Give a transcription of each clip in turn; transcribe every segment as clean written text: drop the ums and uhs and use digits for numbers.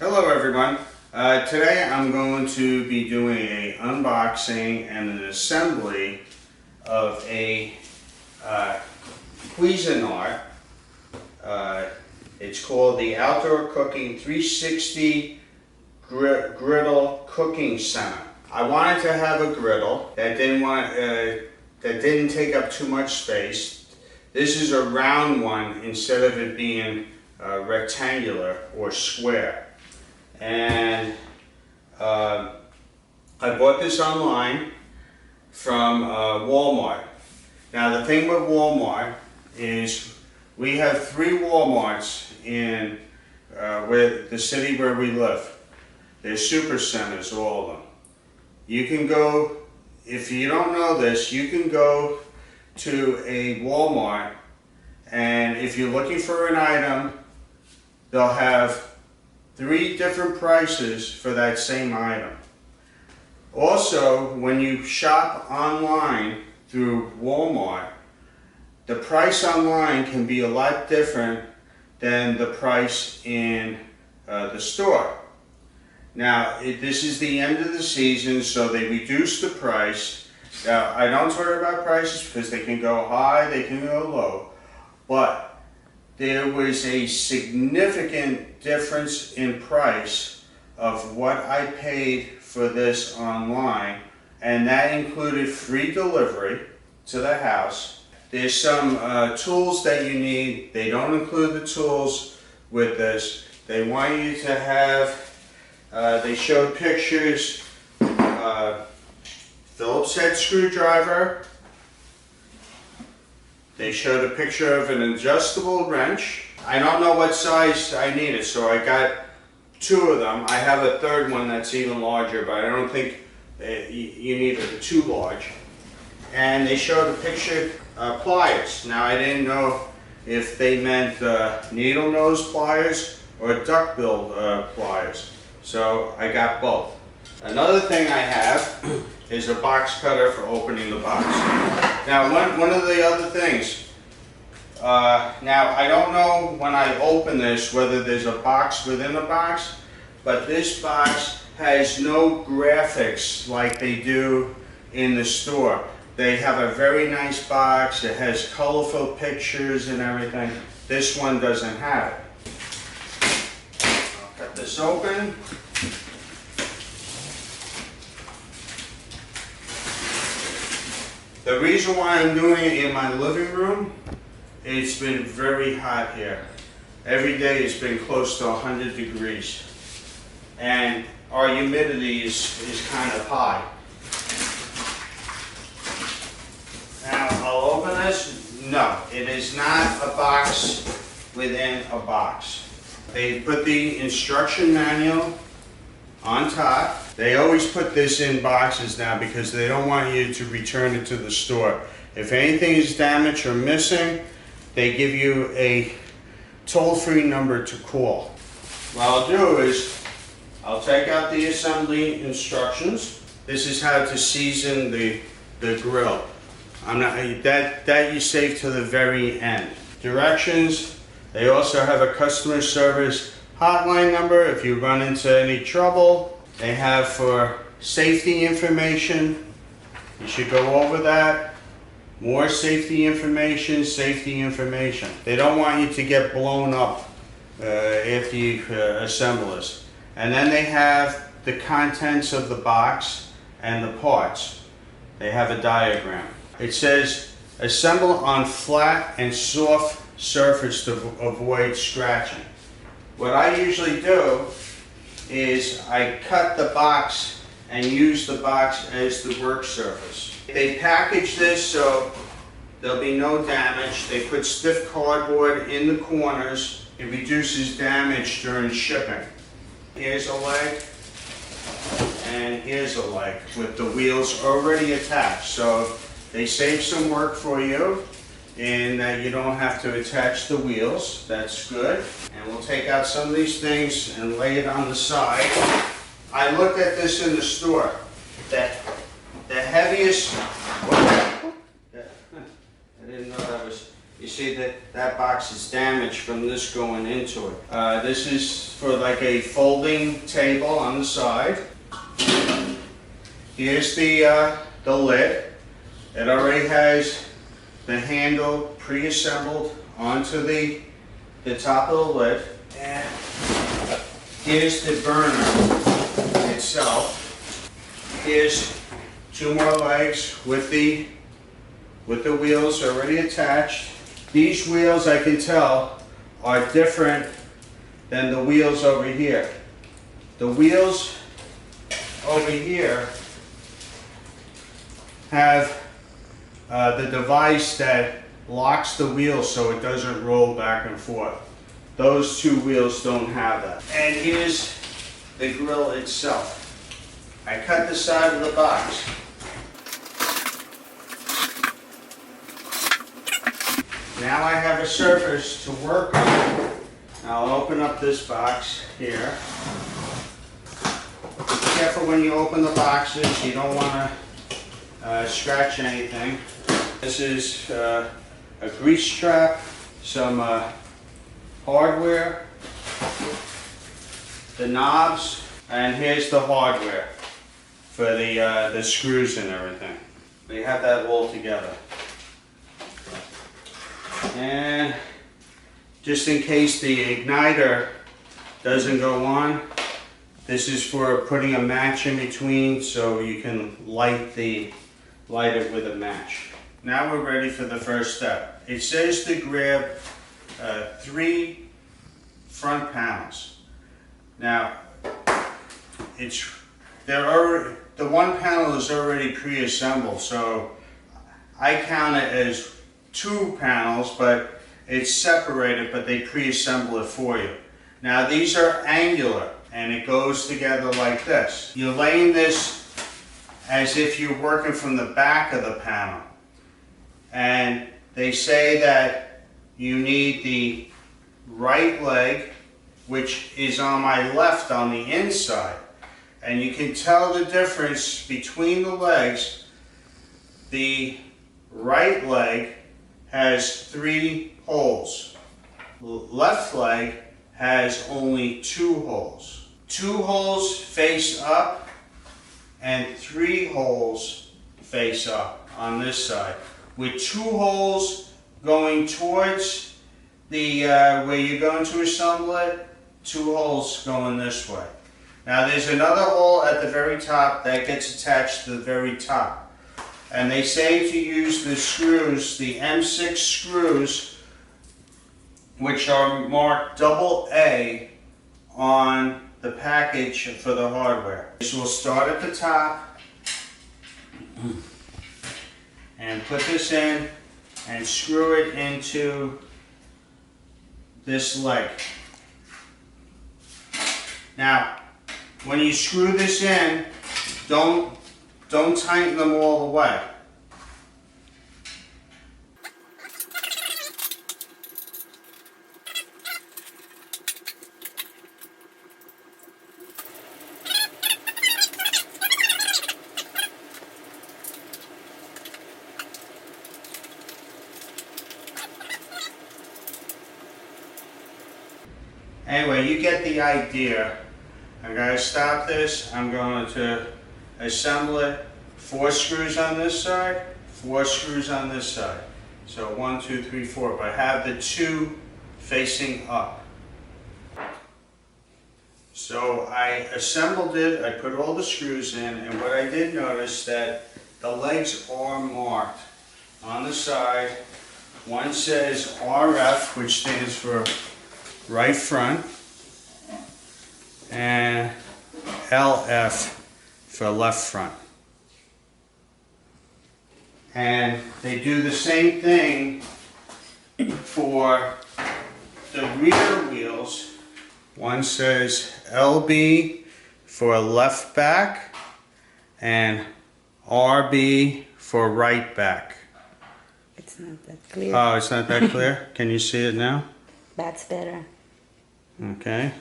Hello everyone. Today I'm going to be doing an unboxing and an assembly of a Cuisinart. It's called the Outdoor Cooking 360 Griddle Cooking Center. I wanted to have a griddle that didn't take up too much space. This is a round one instead of it being rectangular or square. And I bought this online from Walmart. Now the thing with Walmart is we have 3 Walmarts in the city where we live. They're super centers, all of them. You can go, if you don't know this, you can go to a Walmart, and if you're looking for an item, they'll have 3 different prices for that same item. Also, when you shop online through Walmart, the price online can be a lot different than the price in the store. Now, this is the end of the season, so they reduce the price. Now, I don't worry about prices because they can go high, they can go low, but there was a significant difference in price of what I paid for this online, and that included free delivery to the house. There's some tools that you need. They don't include the tools with this. They want you to have, they showed pictures, Phillips head screwdriver. They showed a picture of an adjustable wrench. I don't know what size I needed, so I got 2 of them. I have a third one that's even larger, but I don't think you need it too large. And they showed a picture of pliers. Now I didn't know if they meant needle nose pliers or duckbill pliers, so I got both. Another thing I have is a box cutter for opening the box. Now, one of the other things, now I don't know when I open this whether there's a box within a box, but this box has no graphics like they do in the store. They have a very nice box, it has colorful pictures and everything. This one doesn't have it. I'll cut this open. The reason why I'm doing it in my living room, it's been very hot here. Every day it's been close to 100 degrees. And our humidity is kind of high. Now, I'll open this. No, it is not a box within a box. They put the instruction manual on top. They always put this in boxes now because they don't want you to return it to the store. If anything is damaged or missing, they give you a toll-free number to call. What I'll do is, I'll take out the assembly instructions. This is how to season the grill. That you save to the very end. Directions, they also have a customer service hotline number if you run into any trouble. They have for safety information. You should go over that. More safety information, safety information. They don't want you to get blown up after you assemble this. And then they have the contents of the box and the parts. They have a diagram. It says, assemble on flat and soft surface to avoid scratching. What I usually do is I cut the box and use the box as the work surface. They package this so there'll be no damage. They put stiff cardboard in the corners. It reduces damage during shipping. Here's a leg, and here's a leg with the wheels already attached. So they save some work for you in that you don't have to attach the wheels. That's good. And we'll take out some of these things and lay it on the side. I looked at this in the store. The heaviest, I didn't know that was You see that box is damaged from this going into it. This is for like a folding table on the side. Here's the lid. It already has the handle pre-assembled onto the top of the lid. And here's the burner itself. Here's two more legs with the wheels already attached. These wheels, I can tell, are different than the wheels over here. The wheels over here have the device that locks the wheels so it doesn't roll back and forth. Those two wheels don't have that. And here's the grill itself. I cut the side of the box. Now I have a surface to work on. I'll open up this box here. Be careful when you open the boxes, you don't want to scratch anything. This is a grease trap, some hardware, the knobs, and here's the hardware for the screws and everything. They have that all together. And just in case the igniter doesn't go on, this is for putting a match in between so you can light it with a match. Now we're ready for the first step. It says to grab 3 front panels. Now, the one panel is already pre-assembled, so I count it as 2 panels, but it's separated, but they pre-assemble it for you. Now these are angular, and it goes together like this. You're laying this as if you're working from the back of the panel. And they say that you need the right leg, which is on my left on the inside. And you can tell the difference between the legs. The right leg has 3 holes. The left leg has only 2 holes. 2 holes face up and 3 holes face up on this side, with 2 holes going towards the where you're going to assemble it, 2 holes going this way. Now there's another hole at the very top that gets attached to the very top. And they say to use the screws, the M6 screws, which are marked AA on the package for the hardware. So we'll start at the top and put this in and screw it into this leg. Now, when you screw this in, don't tighten them all the way. Anyway, you get the idea. I'm going to stop this. I'm going to assemble it. 4 screws on this side, 4 screws on this side. So 1, 2, 3, 4. But have the 2 facing up. So I assembled it. I put all the screws in, and what I did notice that the legs are marked on the side. One says RF, which stands for right front, and LF for left front. And they do the same thing for the rear wheels. One says LB for left back and RB for right back. It's not that clear. Oh, it's not that clear? Can you see it now? That's better. Okay.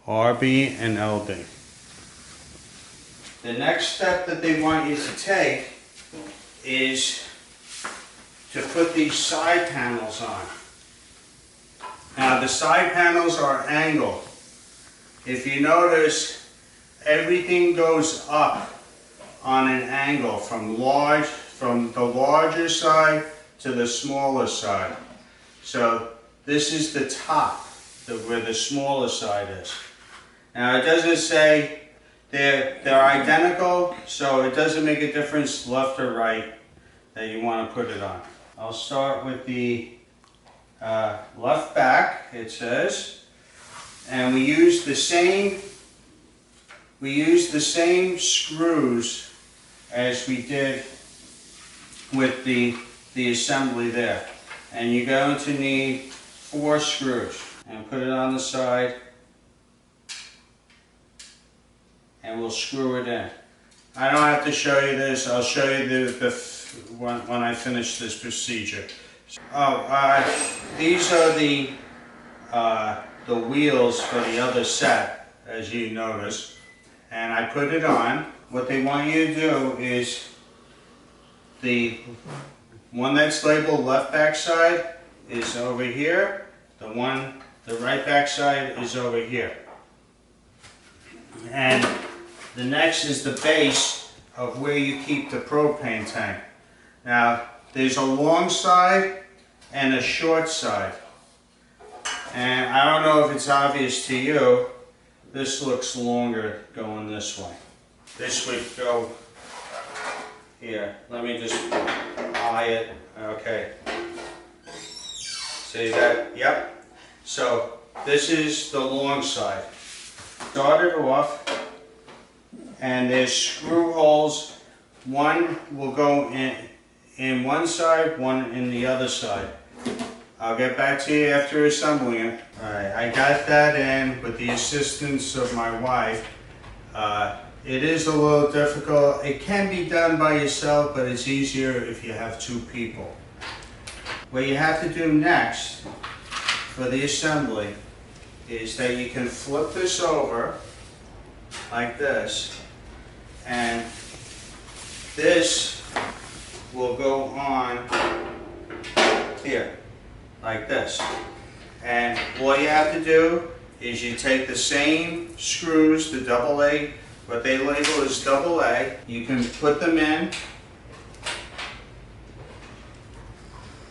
RB and LB. The next step that they want you to take is to put these side panels on. Now the side panels are angled. If you notice, everything goes up on an angle from the larger side to the smaller side. So this is the top, where the smaller side is. Now it doesn't say they're identical, so it doesn't make a difference left or right that you want to put it on. I'll start with the left back, it says, and we use the same screws as we did with the assembly there. And you're going to need 4 screws, and put it on the side, and we'll screw it in. I don't have to show you this. I'll show you when I finish this procedure. These are the wheels for the other set, as you notice, and I put it on. What they want you to do is the one that's labeled left back side is over here. The right back side is over here. And the next is the base of where you keep the propane tank. Now, there's a long side and a short side. And I don't know if it's obvious to you, this looks longer going this way. This would go here. Let me just eye it. Okay. See that? Yep. So this is the long side. Start it off, and there's screw holes. One will go in one side, one in the other side. I'll get back to you after assembling it. Alright, I got that in with the assistance of my wife. It is a little difficult. It can be done by yourself, but it's easier if you have 2 people. What you have to do next for the assembly is that you can flip this over like this, and this will go on here like this. And all you have to do is you take the same screws, the AA, what they label as AA, you can put them in,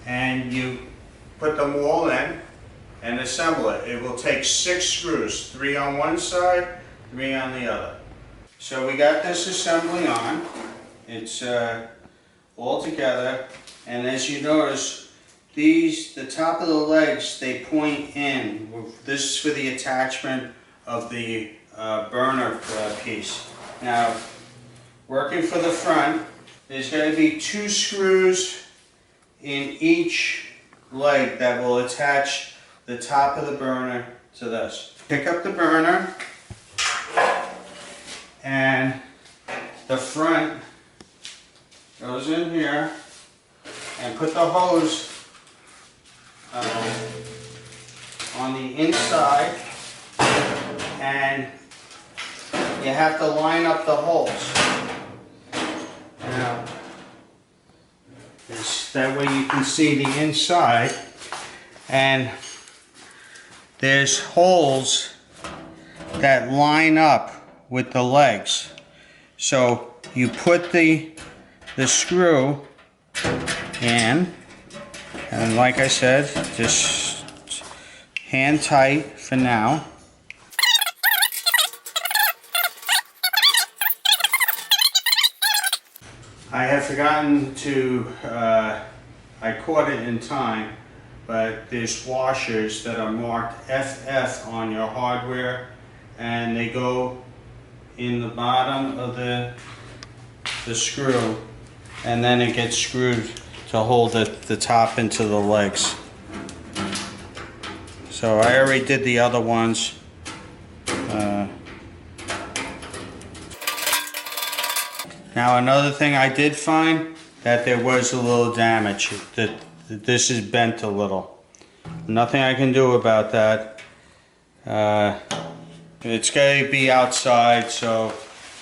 and you put them all in and assemble it. It will take 6 screws, 3 on one side, 3 on the other. So we got this assembly on. It's all together, and as you notice, the top of the legs, they point in. This is for the attachment of the burner piece. Now, working for the front, there's going to be 2 screws in each leg that will attach the top of the burner to this. Pick up the burner, and the front goes in here, and put the hose on the inside, and you have to line up the holes. Now, that way you can see the inside, and there's holes that line up with the legs. So you put the screw in, and like I said, just hand tight for now. I have forgotten to, I caught it in time, but there's washers that are marked FF on your hardware, and they go in the bottom of the screw, and then it gets screwed to hold the top into the legs. So I already did the other ones. Now another thing I did find, that there was a little damage. That this is bent a little. Nothing I can do about that. It's going to be outside, so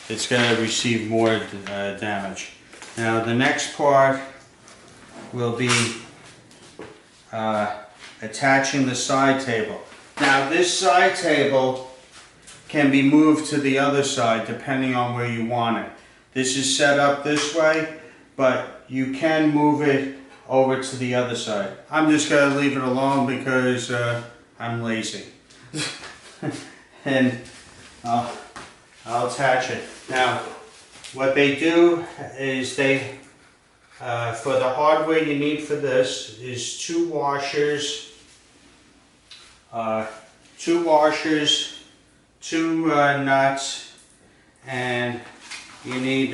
it's going to receive more damage. Now the next part will be attaching the side table. Now this side table can be moved to the other side depending on where you want it. This is set up this way, but you can move it over to the other side. I'm just going to leave it alone because I'm lazy. And I'll attach it. Now, what they do is they, for the hardware you need for this is two washers, two nuts, and you need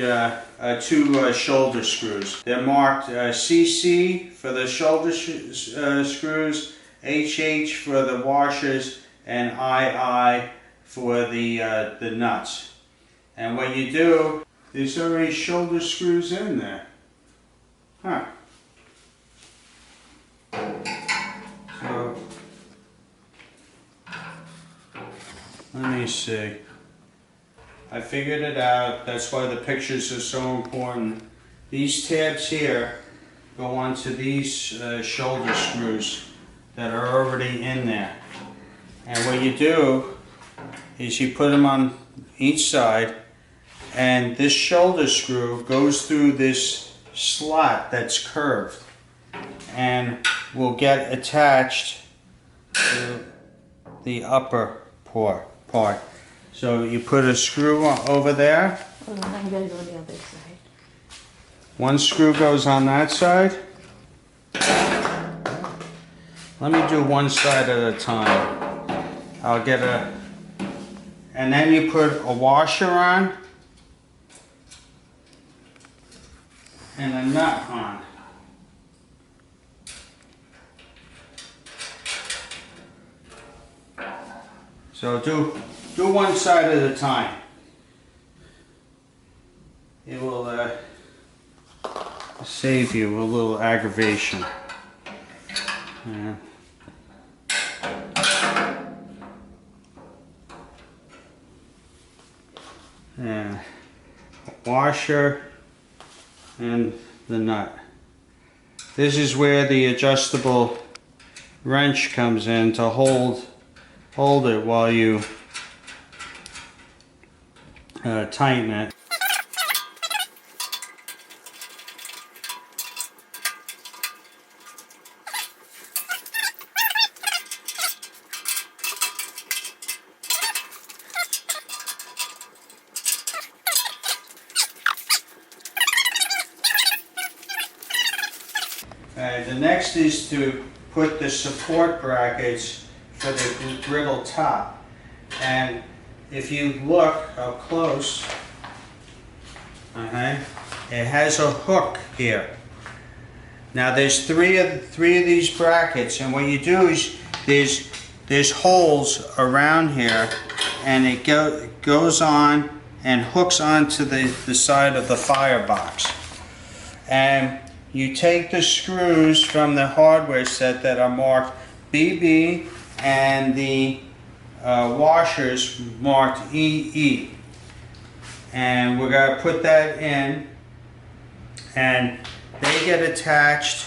two shoulder screws. They're marked CC for the shoulder screws, HH for the washers, and II for the nuts. And what you do, there's already shoulder screws in there. Huh. So, let me see. I figured it out. That's why the pictures are so important. These tabs here go onto these shoulder screws that are already in there. And what you do is you put them on each side, and this shoulder screw goes through this slot that's curved and will get attached to the upper part. So you put a screw over there. Hold on, I'm gonna go the other side. One screw goes on that side. Let me do one side at a time. I'll get and then you put a washer on and a nut on. So do one side at a time. It will save you a little aggravation. Yeah. Washer and the nut. This is where the adjustable wrench comes in to hold it while you tighten it. The next is to put the support brackets for the griddle top. And if you look up close, it has a hook here. Now there's three of these brackets, and what you do is there's holes around here, and it goes on and hooks onto the side of the firebox. And you take the screws from the hardware set that are marked BB and the washers marked EE. And we're going to put that in, and they get attached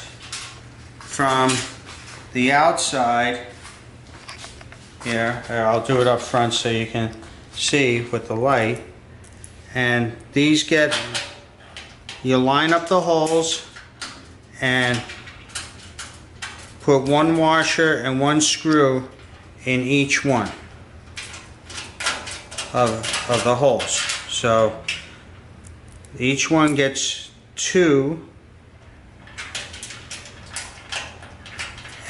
from the outside here. I'll do it up front so you can see with the light. And these you line up the holes and put one washer and one screw in each one of the holes. So each one gets two,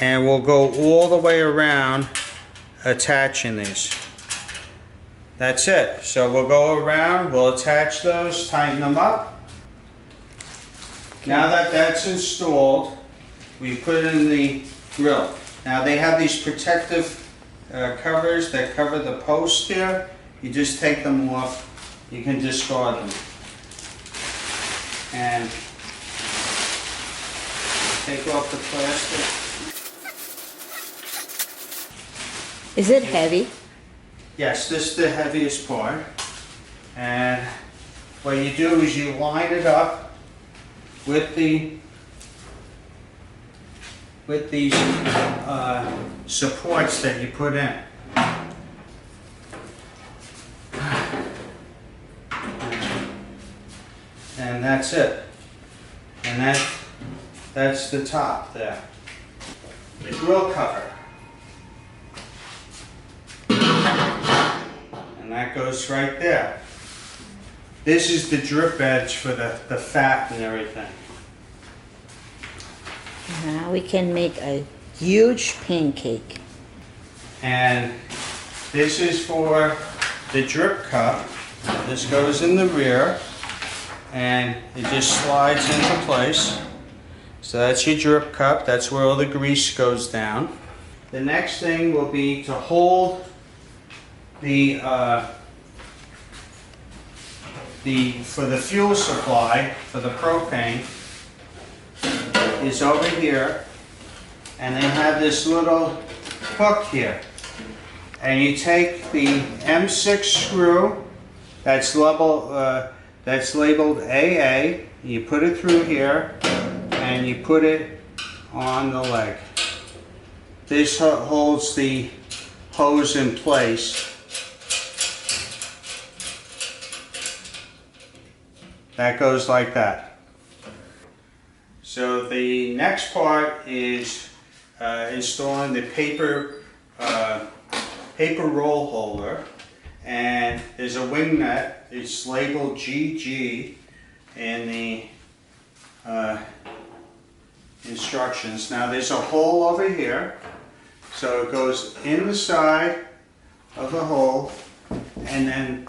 and we'll go all the way around attaching these. That's it. So we'll go around, we'll attach those, tighten them up. Now that that's installed, we put it in the grill. Now they have these protective covers that cover the post here. You just take them off. You can discard them. And take off the plastic. Is it heavy? Yes, this is the heaviest part. And what you do is you line it up with the with these supports that you put in. And that's it. And that's the top there. The grill cover. And that goes right there. This is the drip edge for the fat and everything. Now we can make a huge pancake. And this is for the drip cup. This goes in the rear and it just slides into place. So that's your drip cup. That's where all the grease goes down. The next thing will be to hold for the fuel supply for the propane is over here, and they have this little hook here, and you take the M6 screw that's labeled AA, you put it through here and you put it on the leg. This holds the hose in place. That goes like that. So the next part is installing the paper roll holder, and there's a wing nut. It's labeled GG in the instructions. Now there's a hole over here, so it goes in the side of the hole, and then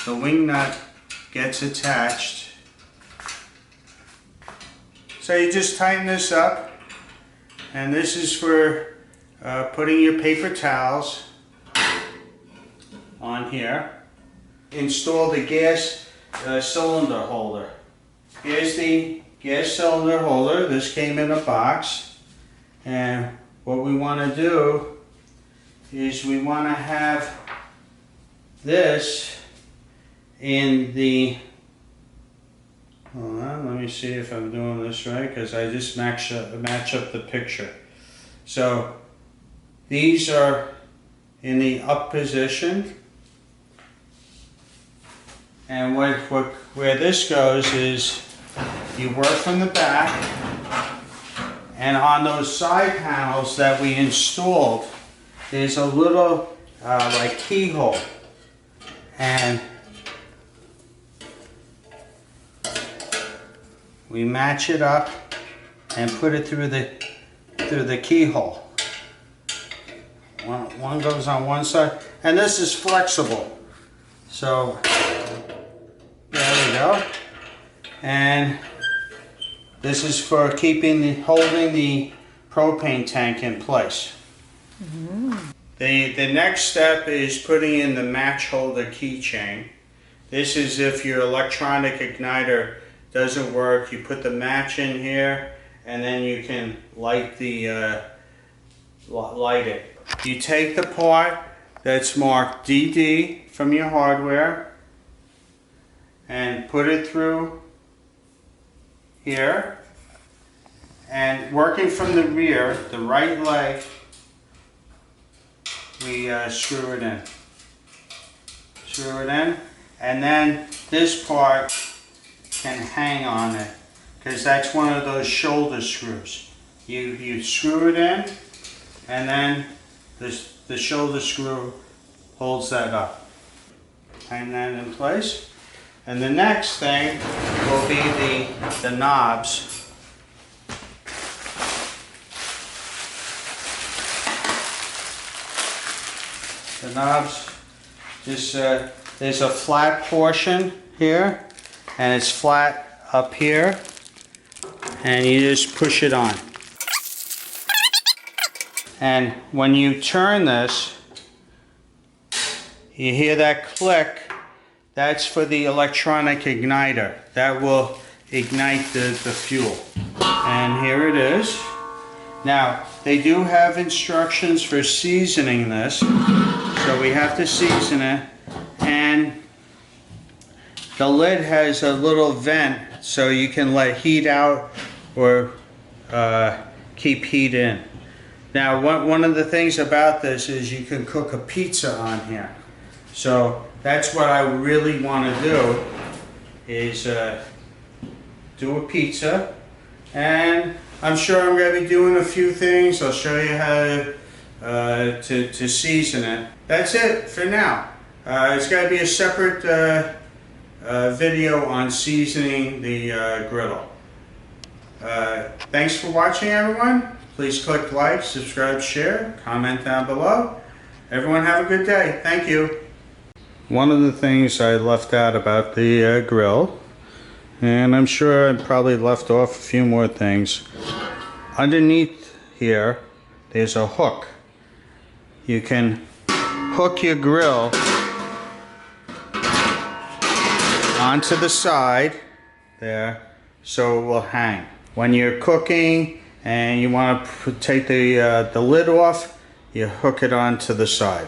the wing nut gets attached. So you just tighten this up, and this is for putting your paper towels on here. Install the gas cylinder holder. Here's the gas cylinder holder. This came in a box, and what we want to do is we want to have this in the, hold on, let me see if I'm doing this right, because I just match up the picture. So these are in the up position, and where this goes is you work from the back, and on those side panels that we installed, there's a little like keyhole, and we match it up and put it through the keyhole. One goes on one side, and this is flexible. So there we go. And this is for holding the propane tank in place. Mm-hmm. The next step is putting in the match holder keychain. This is if your electronic igniter doesn't work, you put the match in here, and then you can light it. You take the part that's marked DD from your hardware and put it through here, and working from the rear, the right leg, we screw it in. Screw it in, and then this part can hang on it, because that's one of those shoulder screws. You screw it in, and then the shoulder screw holds that up. Hang that in place. And the next thing will be the knobs. The knobs, there's a flat portion here, and it's flat up here, and you just push it on. And when you turn this, you hear that click. That's for the electronic igniter. That will ignite the fuel. And here it is. Now, they do have instructions for seasoning this, so we have to season it. And the lid has a little vent, so you can let heat out or keep heat in. Now, one of the things about this is you can cook a pizza on here. So that's what I really want to do, is do a pizza. And I'm sure I'm going to be doing a few things. I'll show you how to season it. That's it for now. It's got to be a separate video on seasoning the griddle. Thanks for watching, everyone. Please click like, subscribe, share, comment down below. Everyone have a good day. Thank you. One of the things I left out about the grill, and I'm sure I probably left off a few more things. Underneath here, there's a hook. You can hook your grill onto the side there so it will hang. When you're cooking and you want to take the lid off, you hook it onto the side.